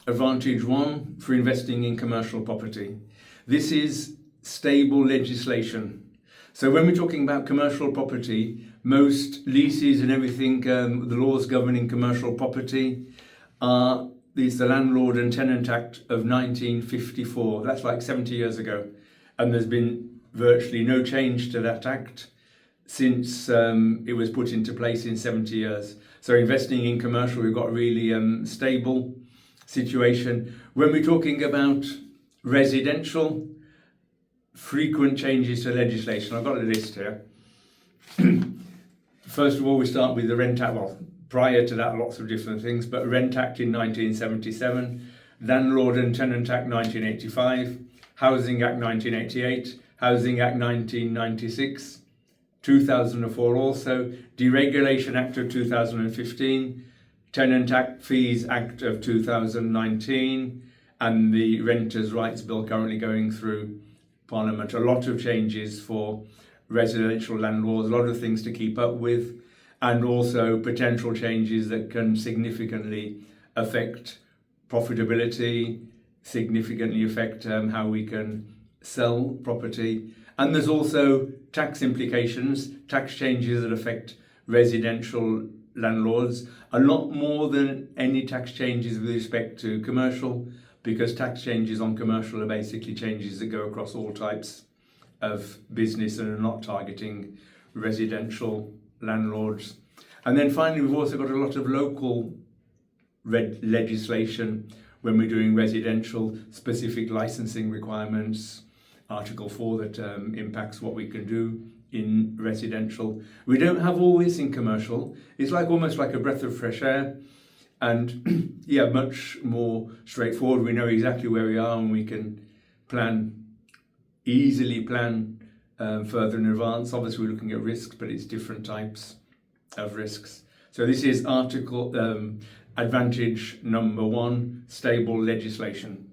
Advantage 1 for investing in commercial property. This is stable legislation. So when we're talking about commercial property, most leases and everything, the laws governing commercial property is the Landlord and Tenant Act of 1954. That's like 70 years ago. And there's been virtually no change to that act since it was put into place in 70 years. So investing in commercial, we've got a really stable situation. When we're talking about residential, frequent changes to legislation. I've got a list here. First of all, we start with the Rent Act. Well, prior to that, lots of different things, but Rent Act in 1977, Landlord and Tenant Act 1985, Housing Act 1988, Housing Act 1996, 2004 also, Deregulation Act of 2015, Tenant Act Fees Act of 2019, and the Renters' Rights Bill currently going through Parliament. A lot of changes for residential landlords, a lot of things to keep up with, and also potential changes that can significantly affect profitability, significantly affect how we can sell property. And there's also tax implications, tax changes that affect residential landlords, a lot more than any tax changes with respect to commercial, because tax changes on commercial are basically changes that go across all types of business and are not targeting residential landlords. And then finally, we've also got a lot of local legislation when we're doing residential, specific licensing requirements, Article 4 that impacts what we can do in residential. We don't have all this in commercial. It's almost like a breath of fresh air. And yeah, much more straightforward. We know exactly where we are and we can easily plan further in advance. Obviously, we're looking at risks, but it's different types of risks. So this is advantage number 1, stable legislation.